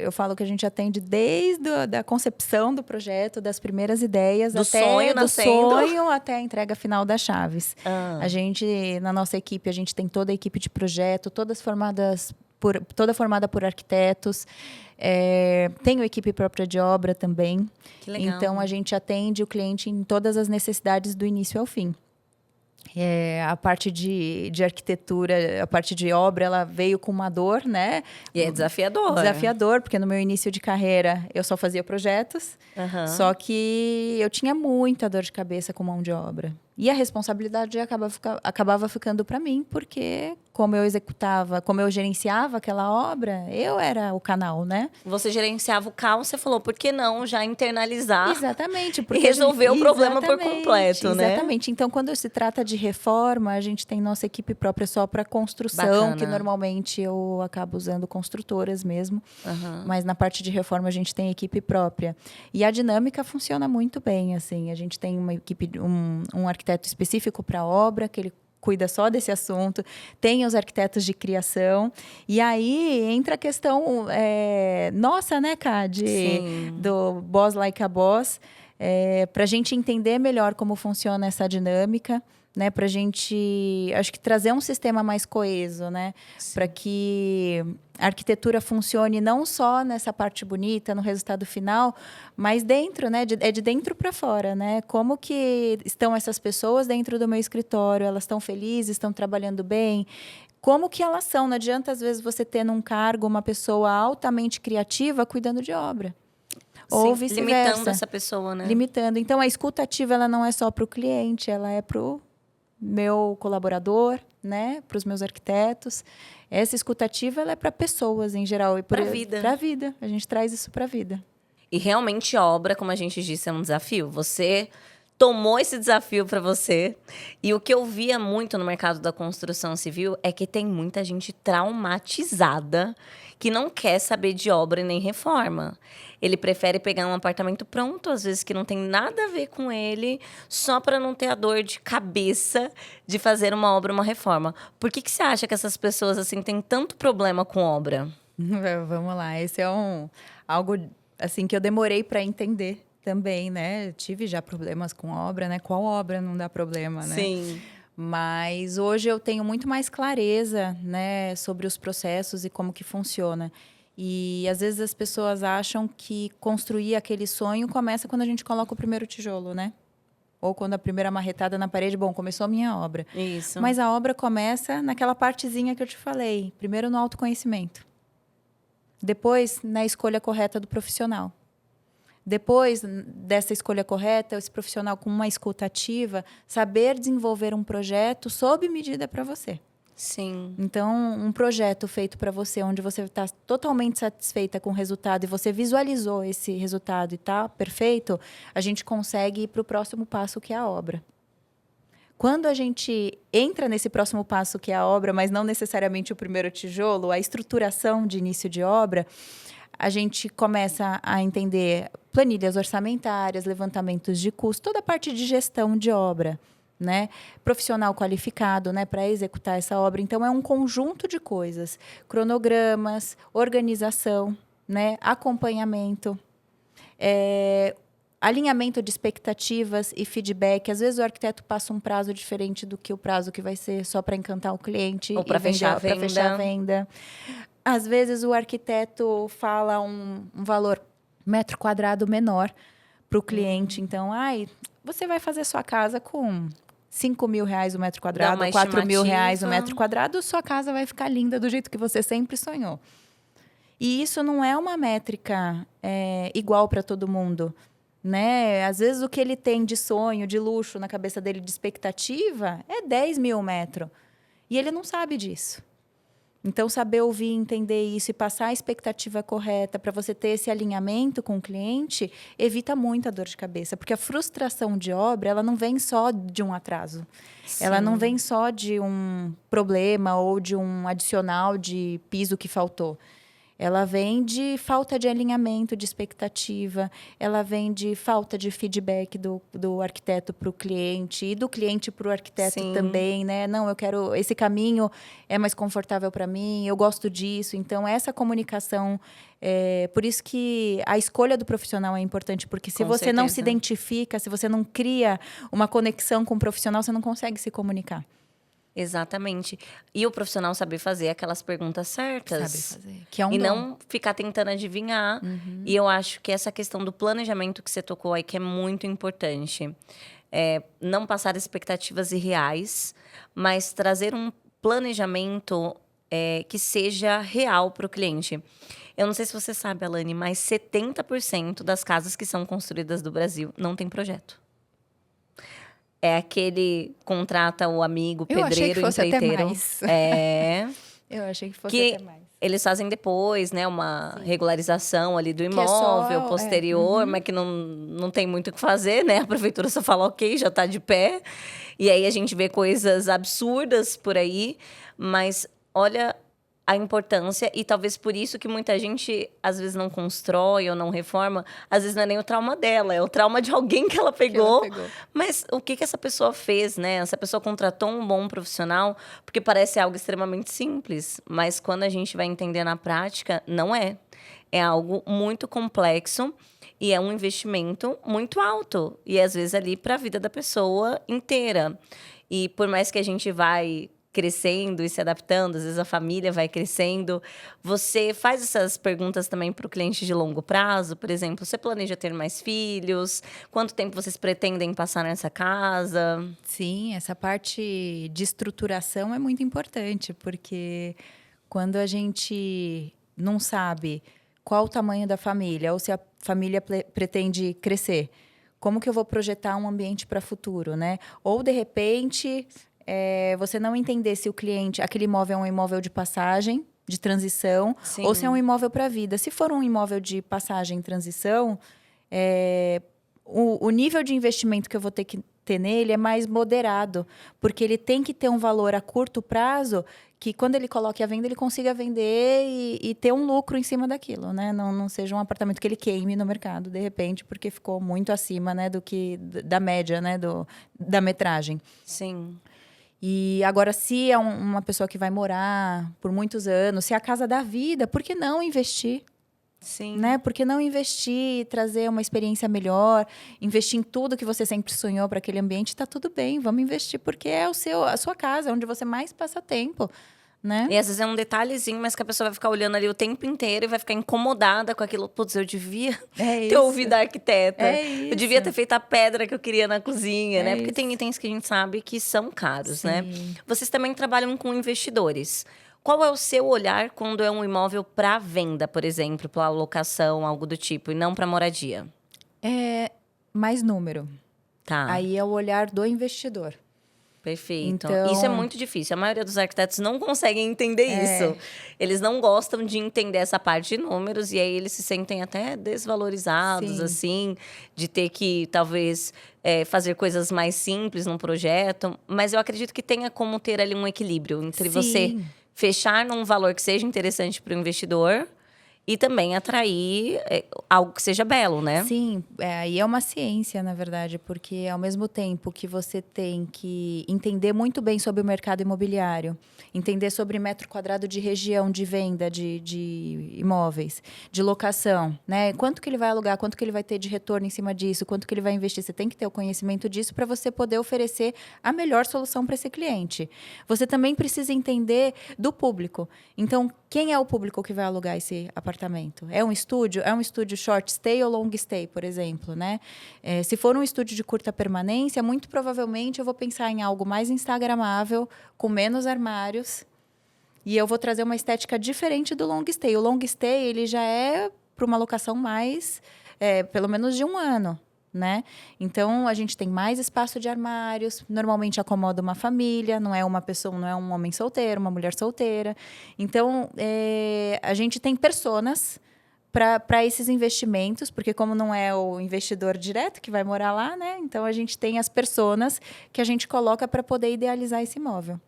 S2: eu falo que a gente atende desde a concepção do projeto, das primeiras ideias,
S1: do sonho
S2: até a entrega final das chaves. A gente, na nossa equipe, a gente tem toda a equipe de projeto, toda formada por arquitetos. Tenho equipe própria de obra também.
S1: Que legal.
S2: Então, a gente atende o cliente em todas as necessidades do início ao fim. A parte de arquitetura, a parte de obra, ela veio com uma dor, né?
S1: E é desafiador.
S2: Desafiador, porque no meu início de carreira eu só fazia projetos. Só que eu tinha muita dor de cabeça com mão de obra. E a responsabilidade acabava ficando para mim, porque como eu gerenciava aquela obra, eu era o canal, né?
S1: Você gerenciava o caos, você falou, por que não já internalizar?
S2: Exatamente.
S1: E resolver o problema por completo, né?
S2: Exatamente. Então, quando se trata de reforma, a gente tem nossa equipe própria só para construção,
S1: Bacana.
S2: que normalmente eu acabo usando construtoras mesmo. Mas na parte de reforma, a gente tem equipe própria. E a dinâmica funciona muito bem, assim. A gente tem uma equipe, um arquiteto específico para a obra, que ele cuida só desse assunto, tem os arquitetos de criação, e aí entra a questão nossa, né, Ká, do Boss Like a Boss, para a gente entender melhor como funciona essa dinâmica, né, para a gente, acho que trazer um sistema mais coeso, né, para que a arquitetura funcione não só nessa parte bonita, no resultado final, mas dentro, né, de dentro para fora, né, como que estão essas pessoas dentro do meu escritório, elas estão felizes, estão trabalhando bem, como que elas são, não adianta às vezes você ter num cargo uma pessoa altamente criativa cuidando de obra. Ou vice-versa.
S1: Limitando essa pessoa, né?
S2: Limitando. Então, a escuta ativa, ela não é só para o cliente, ela é para o meu colaborador, né, para os meus arquitetos. Essa escutativa, ela é para pessoas em geral e
S1: para a vida.
S2: Para a vida. A gente traz isso para a vida.
S1: E realmente obra, como a gente disse, é um desafio. Você tomou esse desafio para você. E o que eu via muito no mercado da construção civil é que tem muita gente traumatizada que não quer saber de obra e nem reforma. Ele prefere pegar um apartamento pronto, às vezes que não tem nada a ver com ele, só para não ter a dor de cabeça de fazer uma obra, uma reforma. Por que você acha que essas pessoas assim têm tanto problema com obra?
S2: Vamos lá, esse é algo assim que eu demorei para entender também, né? Tive já problemas com obra, né? Qual obra não dá problema, né?
S1: Sim.
S2: Mas hoje eu tenho muito mais clareza, né, sobre os processos e como que funciona. E às vezes as pessoas acham que construir aquele sonho começa quando a gente coloca o primeiro tijolo, né? Ou quando a primeira marretada na parede, bom, começou a minha obra.
S1: Isso.
S2: Mas a obra começa naquela partezinha que eu te falei. Primeiro no autoconhecimento. Depois na escolha correta do profissional. Depois dessa escolha correta, esse profissional com uma escuta ativa, saber desenvolver um projeto sob medida para você.
S1: Sim.
S2: Então, um projeto feito para você, onde você está totalmente satisfeita com o resultado e você visualizou esse resultado e está perfeito, a gente consegue ir para o próximo passo, que é a obra. Quando a gente entra nesse próximo passo, que é a obra, mas não necessariamente o primeiro tijolo, a estruturação de início de obra, a gente começa a entender planilhas orçamentárias, levantamentos de custo, toda a parte de gestão de obra, né? Profissional qualificado, né, para executar essa obra. Então, é um conjunto de coisas. Cronogramas, organização, né, acompanhamento, alinhamento de expectativas e feedback. Às vezes, o arquiteto passa um prazo diferente do que o prazo que vai ser só para encantar o cliente.
S1: Ou para fechar
S2: a venda. Às vezes, o arquiteto fala um valor metro quadrado menor para o cliente. Então, você vai fazer sua casa com R$5.000 o metro quadrado, R$4.000 o metro quadrado, sua casa vai ficar linda do jeito que você sempre sonhou. E isso não é uma métrica igual para todo mundo, né? Às vezes, o que ele tem de sonho, de luxo na cabeça dele, de expectativa, é 10 mil metro. E ele não sabe disso. Então, saber ouvir, entender isso e passar a expectativa correta para você ter esse alinhamento com o cliente evita muita dor de cabeça. Porque a frustração de obra, ela não vem só de um atraso.
S1: Sim.
S2: Ela não vem só de um problema ou de um adicional de piso que faltou. Ela vem de falta de alinhamento, de expectativa. Ela vem de falta de feedback do arquiteto para o cliente e do cliente para o arquiteto
S1: Sim.
S2: também, né? Não, eu quero... Esse caminho é mais confortável para mim, eu gosto disso. Então, essa comunicação... por isso que a escolha do profissional é importante, porque se
S1: Com
S2: você não
S1: certeza.
S2: se identifica, se você não cria uma conexão com o profissional, você não consegue se comunicar.
S1: Exatamente. E o profissional saber fazer aquelas perguntas certas.
S2: Sabe fazer. Que é um
S1: E
S2: dom.
S1: não ficar tentando adivinhar. E eu acho que essa questão do planejamento que você tocou aí, que é muito importante. Não passar expectativas irreais, mas trazer um planejamento que seja real para o cliente. Eu não sei se você sabe, Alane, mas 70% das casas que são construídas do Brasil não tem projeto. É aquele contrata o amigo,
S2: Eu achei que
S1: pedreiro,
S2: fosse até
S1: empreiteiro.
S2: mais.
S1: Eu
S2: achei que fosse
S1: que
S2: até mais.
S1: eles fazem depois, né, uma regularização ali do
S2: Que é só,
S1: imóvel posterior, mas que não tem muito o que fazer, né? A prefeitura só fala, ok, já está de pé. E aí a gente vê coisas absurdas por aí, mas olha a importância, e talvez por isso que muita gente, às vezes, não constrói ou não reforma. Às vezes não é nem o trauma dela, é o trauma de alguém que ela pegou. Mas o que essa pessoa fez, né? Essa pessoa contratou um bom profissional, porque parece algo extremamente simples, mas quando a gente vai entender na prática, não é. É algo muito complexo e é um investimento muito alto. E, às vezes, ali para a vida da pessoa inteira. E por mais que a gente vai crescendo e se adaptando, às vezes a família vai crescendo. Você faz essas perguntas também para o cliente de longo prazo? Por exemplo, você planeja ter mais filhos? Quanto tempo vocês pretendem passar nessa casa?
S2: Sim, essa parte de estruturação é muito importante, porque quando a gente não sabe qual o tamanho da família, ou se a família pretende crescer, como que eu vou projetar um ambiente para o futuro, né? Ou, de repente... você não entender se o cliente, aquele imóvel é um imóvel de passagem, de transição,
S1: Sim.
S2: ou se é um imóvel para a vida. Se for um imóvel de passagem e transição, o nível de investimento que eu vou ter que ter nele é mais moderado, porque ele tem que ter um valor a curto prazo que, quando ele coloque à venda, ele consiga vender e ter um lucro em cima daquilo, né? Não seja um apartamento que ele queime no mercado, de repente, porque ficou muito acima, né, da média, né, da metragem.
S1: Sim.
S2: E agora, se é uma pessoa que vai morar por muitos anos, se é a casa da vida, por que não investir?
S1: Sim.
S2: Né? Por que não investir, trazer uma experiência melhor, investir em tudo que você sempre sonhou para aquele ambiente? Está tudo bem, vamos investir, porque é a sua casa, onde você mais passa tempo. Né?
S1: E às vezes é um detalhezinho, mas que a pessoa vai ficar olhando ali o tempo inteiro e vai ficar incomodada com aquilo. Putz, eu devia ter ouvido a arquiteta. Eu devia ter feito a pedra que eu queria na cozinha, né? Porque tem itens que a gente sabe que são caros,
S2: Sim.
S1: né? Vocês também trabalham com investidores. Qual é o seu olhar quando é um imóvel para venda, por exemplo, para locação, algo do tipo, e não para moradia?
S2: É mais número.
S1: Tá.
S2: Aí é o olhar do investidor.
S1: Perfeito.
S2: Então...
S1: Isso é muito difícil. A maioria dos arquitetos não conseguem entender isso. Eles não gostam de entender essa parte de números, e aí eles se sentem até desvalorizados,
S2: Sim.
S1: assim, de ter que, talvez, fazer coisas mais simples num projeto. Mas eu acredito que tenha como ter ali um equilíbrio entre você fechar num valor que seja interessante para o investidor e também atrair algo que seja belo, né?
S2: Sim, aí é uma ciência, na verdade, porque ao mesmo tempo que você tem que entender muito bem sobre o mercado imobiliário, entender sobre metro quadrado de região de venda de imóveis, de locação, né? Quanto que ele vai alugar, quanto que ele vai ter de retorno em cima disso, quanto que ele vai investir. Você tem que ter o conhecimento disso para você poder oferecer a melhor solução para esse cliente. Você também precisa entender do público. Então, quem é o público que vai alugar esse apartamento? É um estúdio? É um estúdio short stay ou long stay, por exemplo, né? Se for um estúdio de curta permanência, muito provavelmente eu vou pensar em algo mais instagramável, com menos armários, e eu vou trazer uma estética diferente do long stay. O long stay, ele já é para uma locação mais, pelo menos de 1 ano. né? Então, a gente tem mais espaço de armários, normalmente acomoda uma família, não é uma pessoa, não é um homem solteiro, uma mulher solteira. Então, a gente tem personas para esses investimentos, porque como não é o investidor direto que vai morar lá, né? Então, a gente tem as personas que a gente coloca para poder idealizar esse imóvel.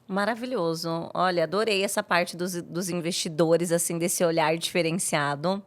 S1: Maravilhoso. Olha, adorei essa parte dos investidores, assim, desse olhar diferenciado.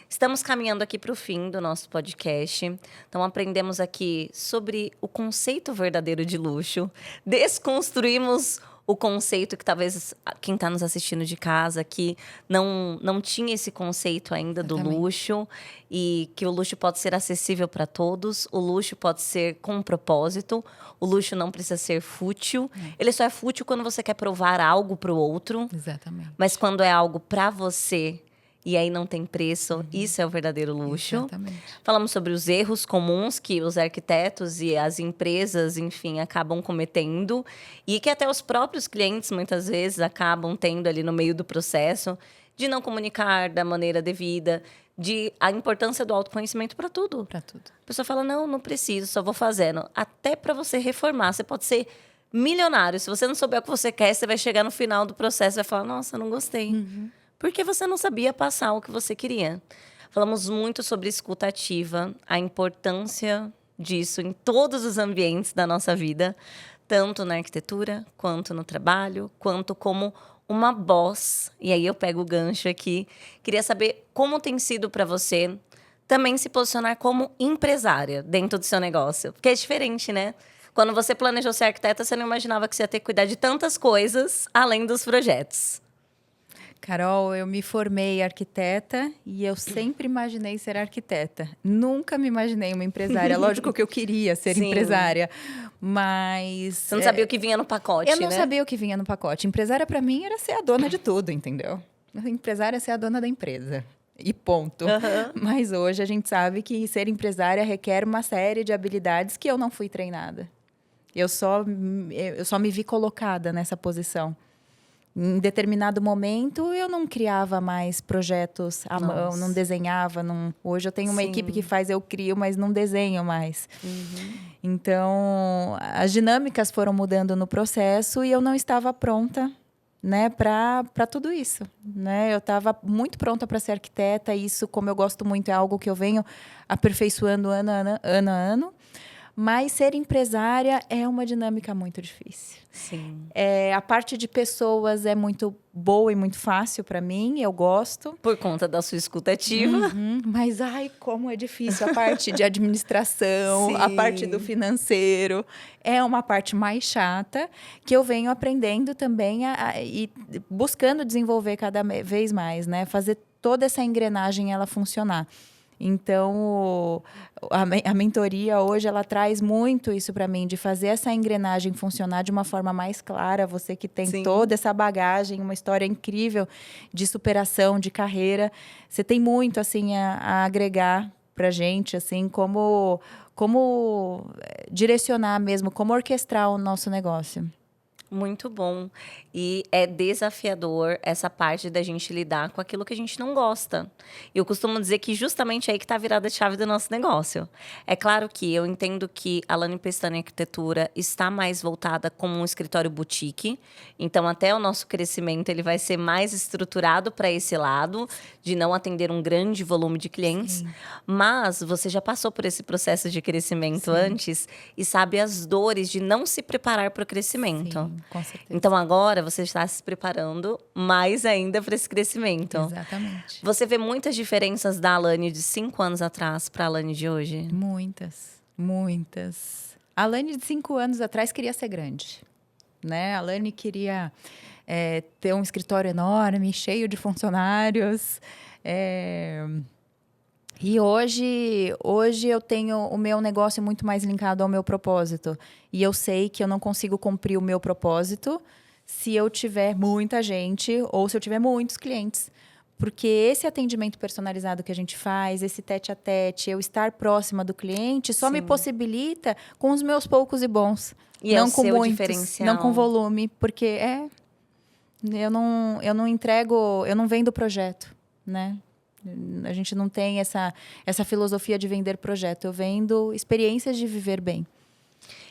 S1: Estamos caminhando aqui para o fim do nosso podcast. Então, aprendemos aqui sobre o conceito verdadeiro de luxo. Desconstruímos o conceito que talvez quem está nos assistindo de casa aqui não tinha esse conceito ainda do luxo. E que o luxo pode ser acessível para todos. O luxo pode ser com um propósito. O luxo não precisa ser fútil. Ele só é fútil quando você quer provar algo para o outro.
S2: Exatamente.
S1: Mas quando é algo para você... E aí não tem preço, isso é o verdadeiro luxo.
S2: Exatamente.
S1: Falamos sobre os erros comuns que os arquitetos e as empresas, enfim, acabam cometendo. E que até os próprios clientes, muitas vezes, acabam tendo ali no meio do processo. De não comunicar da maneira devida. De a importância do autoconhecimento para tudo.
S2: Para tudo.
S1: A pessoa fala, não preciso, só vou fazendo. Até para você reformar, você pode ser milionário. Se você não souber o que você quer, você vai chegar no final do processo e vai falar, nossa, não gostei. Porque você não sabia passar o que você queria. Falamos muito sobre escuta ativa, a importância disso em todos os ambientes da nossa vida, tanto na arquitetura, quanto no trabalho, quanto como uma voz. E aí eu pego o gancho aqui. Queria saber como tem sido para você também se posicionar como empresária dentro do seu negócio. Porque é diferente, né? Quando você planejou ser arquiteta, você não imaginava que você ia ter que cuidar de tantas coisas além dos projetos.
S2: Carol, eu me formei arquiteta e eu sempre imaginei ser arquiteta. Nunca me imaginei uma empresária. Lógico que eu queria ser empresária, mas...
S1: Você não sabia o que vinha no pacote,
S2: Eu não sabia o que vinha no pacote. Empresária, para mim, era ser a dona de tudo, entendeu? Empresária é ser a dona da empresa. E ponto. Mas hoje a gente sabe que ser empresária requer uma série de habilidades que eu não fui treinada. Eu só me vi colocada nessa posição. Em determinado momento, eu não criava mais projetos à mão, não desenhava. Hoje eu tenho uma equipe que faz, eu crio, mas não desenho mais. Então, as dinâmicas foram mudando no processo e eu não estava pronta, né, para tudo isso. Né? Eu estava muito pronta para ser arquiteta. Isso, como eu gosto muito, é algo que eu venho aperfeiçoando ano a ano. Mas ser empresária é uma dinâmica muito difícil.
S1: Sim.
S2: A parte de pessoas é muito boa e muito fácil para mim, eu gosto.
S1: Por conta da sua escuta ativa.
S2: Mas, como é difícil a parte de administração, a parte do financeiro. É uma parte mais chata que eu venho aprendendo também e buscando desenvolver cada vez mais, né? Fazer toda essa engrenagem ela funcionar. Então, a mentoria hoje, ela traz muito isso para mim, de fazer essa engrenagem funcionar de uma forma mais clara. Você que tem toda essa bagagem, uma história incrível de superação, de carreira. Você tem muito, assim, a agregar para a gente, assim, como direcionar mesmo, como orquestrar o nosso negócio.
S1: Muito bom. E é desafiador essa parte da gente lidar com aquilo que a gente não gosta. Eu costumo dizer que justamente é aí que está a virada de chave do nosso negócio. É claro que eu entendo que a Lani Pestana Arquitetura está mais voltada como um escritório boutique. Então, até o nosso crescimento ele vai ser mais estruturado para esse lado, de não atender um grande volume de clientes. Mas você já passou por esse processo de crescimento antes e sabe as dores de não se preparar para o crescimento.
S2: Com certeza.
S1: Então, agora você está se preparando mais ainda para esse crescimento.
S2: Exatamente.
S1: Você vê muitas diferenças da Alane de 5 anos atrás para a Alane de hoje?
S2: Muitas. A Alane de 5 anos atrás queria ser grande. Né? A Alane queria ter um escritório enorme, cheio de funcionários. E hoje eu tenho o meu negócio muito mais linkado ao meu propósito. E eu sei que eu não consigo cumprir o meu propósito se eu tiver muita gente ou se eu tiver muitos clientes. Porque esse atendimento personalizado que a gente faz, esse tete-a-tete, eu estar próxima do cliente, só me possibilita com os meus poucos e bons.
S1: E
S2: não
S1: é o
S2: com
S1: seu
S2: muitos,
S1: diferencial.
S2: não com volume. Porque eu não entrego, eu não vendo projeto, né? A gente não tem essa filosofia de vender projeto. Eu vendo experiências de viver bem.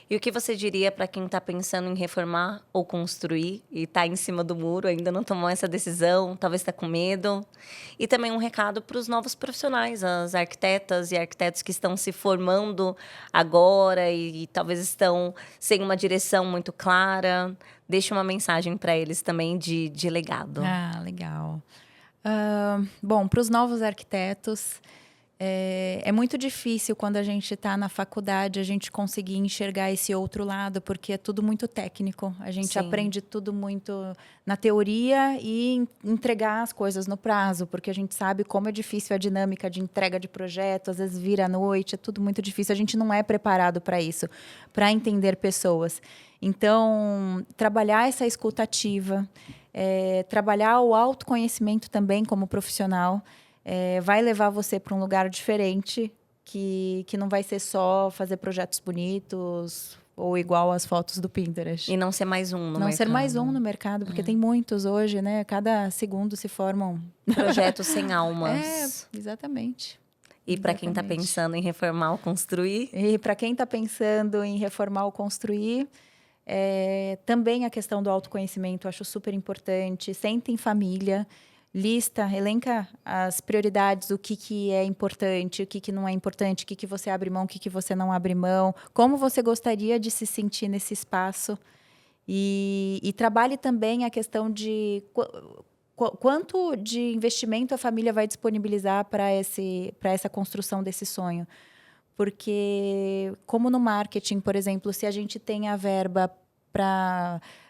S1: E o que você diria para quem está pensando em reformar ou construir e está em cima do muro, ainda não tomou essa decisão, talvez está com medo? E também um recado para os novos profissionais, as arquitetas e arquitetos que estão se formando agora e talvez estão sem uma direção muito clara. Deixe uma mensagem para eles também de legado.
S2: Ah, legal. Bom, para os novos arquitetos, é muito difícil quando a gente está na faculdade a gente conseguir enxergar esse outro lado, porque é tudo muito técnico. A gente aprende tudo muito na teoria e entregar as coisas no prazo, porque a gente sabe como é difícil a dinâmica de entrega de projeto, às vezes vira à noite, é tudo muito difícil. A gente não é preparado para isso, para entender pessoas. Então, trabalhar essa escuta ativa, trabalhar o autoconhecimento também como profissional, vai levar você para um lugar diferente, que não vai ser só fazer projetos bonitos ou igual às fotos do Pinterest.
S1: E não ser mais um no mercado.
S2: Não ser mais um no mercado, porque tem muitos hoje, né? Cada segundo se formam...
S1: Projetos sem almas.
S2: Exatamente.
S1: E para quem está pensando em reformar ou construir?
S2: E para quem está pensando em reformar ou construir... também a questão do autoconhecimento, eu acho super importante. Senta em família, elenca as prioridades, o que é importante, o que não é importante, o que você abre mão, o que você não abre mão, como você gostaria de se sentir nesse espaço. E trabalhe também a questão de quanto de investimento a família vai disponibilizar para essa construção desse sonho. Porque, como no marketing, por exemplo, se a gente tem a verba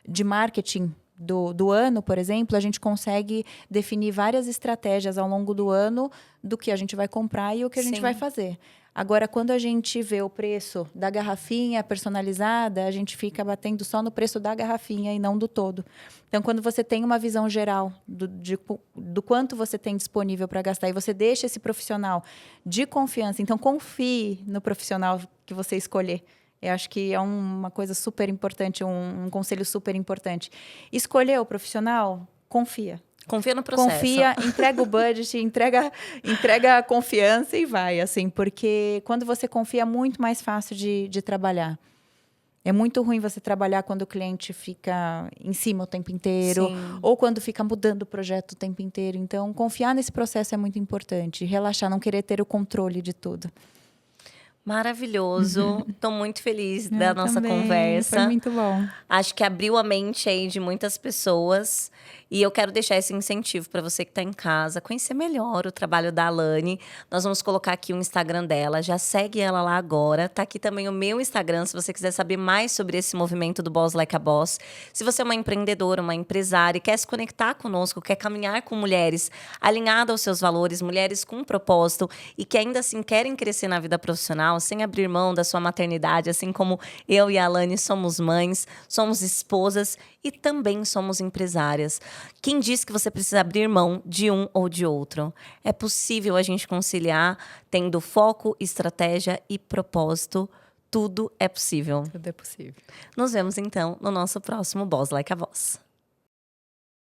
S2: de marketing do ano, por exemplo, a gente consegue definir várias estratégias ao longo do ano do que a gente vai comprar e o que a gente vai fazer. Agora, quando a gente vê o preço da garrafinha personalizada, a gente fica batendo só no preço da garrafinha e não do todo. Então, quando você tem uma visão geral do quanto você tem disponível para gastar e você deixa esse profissional de confiança, então confie no profissional que você escolher. Eu acho que é uma coisa super importante, um conselho super importante. Escolher o profissional, confia.
S1: Confia no processo.
S2: Confia, entrega o budget, entrega a confiança e vai, assim, porque quando você confia é muito mais fácil de trabalhar. É muito ruim você trabalhar quando o cliente fica em cima o tempo inteiro, ou quando fica mudando o projeto o tempo inteiro. Então, confiar nesse processo é muito importante. Relaxar, não querer ter o controle de tudo.
S1: Maravilhoso. Estou muito feliz da nossa conversa.
S2: Foi muito bom.
S1: Acho que abriu a mente aí de muitas pessoas. E eu quero deixar esse incentivo para você que está em casa, conhecer melhor o trabalho da Alane. Nós vamos colocar aqui o Instagram dela. Já segue ela lá agora. Tá aqui também o meu Instagram, se você quiser saber mais sobre esse movimento do Boss Like a Boss. Se você é uma empreendedora, uma empresária e quer se conectar conosco, quer caminhar com mulheres alinhadas aos seus valores, mulheres com um propósito e que ainda assim querem crescer na vida profissional, sem abrir mão da sua maternidade, assim como eu e a Alane somos mães, somos esposas e também somos empresárias. Quem diz que você precisa abrir mão de um ou de outro? É possível a gente conciliar tendo foco, estratégia e propósito. Tudo é possível.
S2: Tudo é possível.
S1: Nos vemos então no nosso próximo Boss Like a Boss.